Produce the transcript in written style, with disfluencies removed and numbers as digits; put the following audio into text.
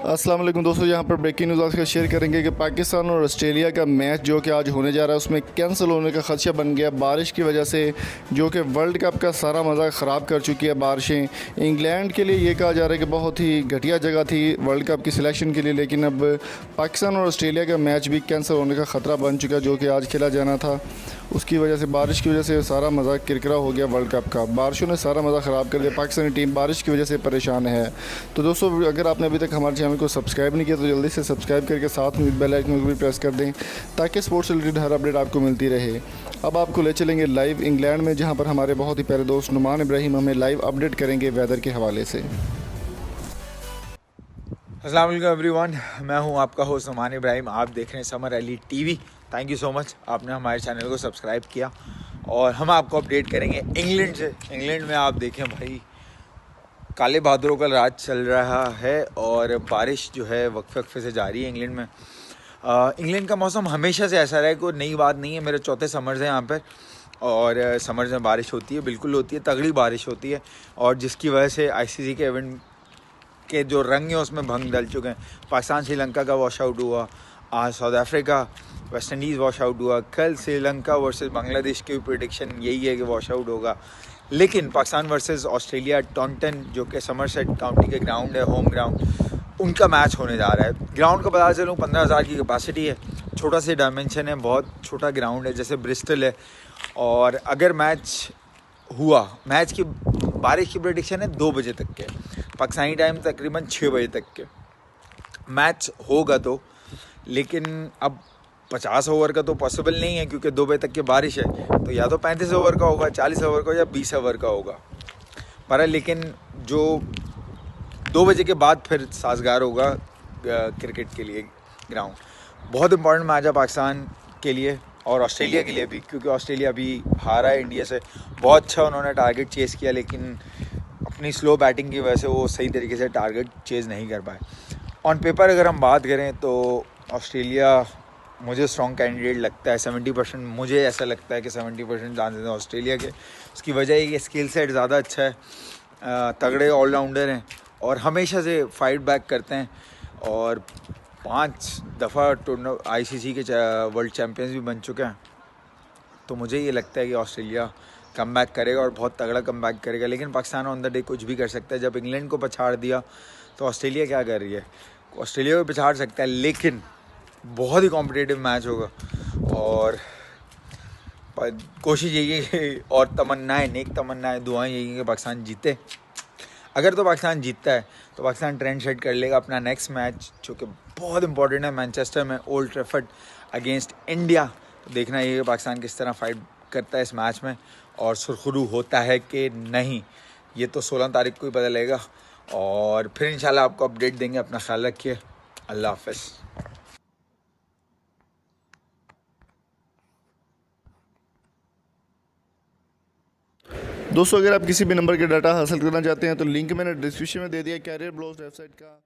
अस्सलाम वालेकुम दोस्तों, यहाँ पर ब्रेकिंग न्यूज़ आज का शेयर करेंगे कि पाकिस्तान और ऑस्ट्रेलिया का मैच जो कि आज होने जा रहा है उसमें कैंसिल होने का खदशा बन गया बारिश की वजह से, जो कि वर्ल्ड कप का सारा मज़ा ख़राब कर चुकी है बारिशें। इंग्लैंड के लिए ये कहा जा रहा है कि बहुत ही घटिया जगह थी वर्ल्ड कप की सिलेक्शन के लिए, लेकिन अब पाकिस्तान और ऑस्ट्रेलिया का मैच भी कैंसिल होने का ख़तरा बन चुका है जो कि आज खेला जाना था। उसकी वजह से, बारिश की वजह से सारा मज़ा किरकिरा हो गया वर्ल्ड कप का। बारिशों ने सारा मज़ा ख़राब कर दिया। पाकिस्तानी टीम बारिश की वजह से परेशान है। तो दोस्तों, अगर आपने अभी तक हमारे चैनल को सब्सक्राइब नहीं किया तो जल्दी से सब्सक्राइब करके साथ में बेल आइकन को भी प्रेस कर दें ताकि स्पोर्ट्स रिलेटेड हर अपडेट आपको मिलती रहे। अब आपको ले चलेंगे लाइव इंग्लैंड में, जहाँ पर हमारे बहुत ही प्यारे दोस्त नुमान इब्राहिम हमें लाइव अपडेट करेंगे वेदर के हवाले से। अस्सलाम वालेकुम एवरीवन, मैं हूं आपका होस्ट नुमान इब्राहिम। आप देख रहे हैं summer Ali TV. Thank you so much, आपने हमारे चैनल को सब्सक्राइब किया। और हम आपको अपडेट करेंगे इंग्लैंड से। इंग्लैंड में आप देखें भाई, काले बादलों का राज चल रहा है और बारिश जो है वक्फे वक्फे से जारी है इंग्लैंड में। इंग्लैंड का मौसम हमेशा से ऐसा रहा है, कोई नई बात नहीं है। मेरे चौथे समर्स हैं यहाँ पर और समर्स में बारिश होती है, बिल्कुल होती है, तगड़ी बारिश होती है। और जिसकी वजह से आईसीसी के इवेंट के जो रंग हैं उसमें भंग डल चुके हैं। पाकिस्तान श्रीलंका का वॉश आउट हुआ, आज south Africa West Indies wash out हुआ, कल श्रीलंका वर्सेस बांग्लादेश की प्रेडिक्शन यही है कि वॉश आउट होगा। लेकिन पाकिस्तान वर्सेस ऑस्ट्रेलिया टॉन्टन, जो कि समरसेट काउंटी के ग्राउंड है, होम ग्राउंड, उनका मैच होने जा रहा है। ग्राउंड का बता चलूँ, 15,000 की कैपेसिटी है, छोटा सा डायमेंशन है, बहुत छोटा ग्राउंड है, जैसे ब्रिस्टल है। और अगर मैच हुआ, मैच की बारिश की प्रेडिक्शन है 2 बजे तक के, पाकिस्तानी टाइम तकरीबन 6 बजे तक के मैच होगा। तो लेकिन अब 50 ओवर का तो पॉसिबल नहीं है क्योंकि 2 बजे तक की बारिश है। तो या तो 35 ओवर का होगा, 40 ओवर का, या 20 ओवर का होगा। पर लेकिन जो 2 बजे के बाद फिर साजगार होगा क्रिकेट के लिए ग्राउंड। बहुत इंपॉर्टेंट मैच है पाकिस्तान के लिए और ऑस्ट्रेलिया के लिए भी, क्योंकि ऑस्ट्रेलिया भी हारा है इंडिया से। बहुत अच्छा उन्होंने टारगेट चेज़ किया, लेकिन अपनी स्लो बैटिंग की वजह से वो सही तरीके से टारगेट चेज़ नहीं कर पाए। ऑन पेपर अगर हम बात करें तो ऑस्ट्रेलिया मुझे स्ट्रॉन्ग कैंडिडेट लगता है। 70% मुझे ऐसा लगता है कि 70% चांसेस हैं ऑस्ट्रेलिया के। उसकी वजह है कि स्किल सेट ज़्यादा अच्छा है, तगड़े ऑलराउंडर हैं और हमेशा से फाइट बैक करते हैं। और 5 दफ़ा आईसीसी के वर्ल्ड चैम्पियंस भी बन चुके हैं। तो मुझे ये लगता है कि ऑस्ट्रेलिया कम बैक करेगा और बहुत तगड़ा कम बैक करेगा। लेकिन पाकिस्तान ऑन द डे कुछ भी कर सकता है। जब इंग्लैंड को पछाड़ दिया तो ऑस्ट्रेलिया क्या कर रही है, ऑस्ट्रेलिया को पछाड़ सकता है। लेकिन बहुत ही कॉम्पिटिटिव मैच होगा और कोशिश यही है कि, और तमन्नाएं, नेक तमन्नाएं, दुआएं यही है कि पाकिस्तान जीते। अगर तो पाकिस्तान जीतता है तो पाकिस्तान ट्रेंड सेट कर लेगा अपना नेक्स्ट मैच, जो कि बहुत इंपॉर्टेंट है, मैनचेस्टर में ओल्ड ट्रैफर्ड अगेंस्ट इंडिया। तो देखना ये कि पाकिस्तान किस तरह फाइट करता है इस मैच में और सुरखरू होता है कि नहीं, ये तो 16 तारीख को ही पता लगेगा। और फिर इंशाल्लाह आपको अपडेट देंगे। अपना ख्याल रखिए, अल्लाह हाफ़िज़। दोस्तों, अगर आप किसी भी नंबर के डाटा हासिल करना चाहते हैं तो लिंक मैंने डिस्क्रिप्शन में दे दिया कैरियर ब्लॉग्स वेबसाइट का।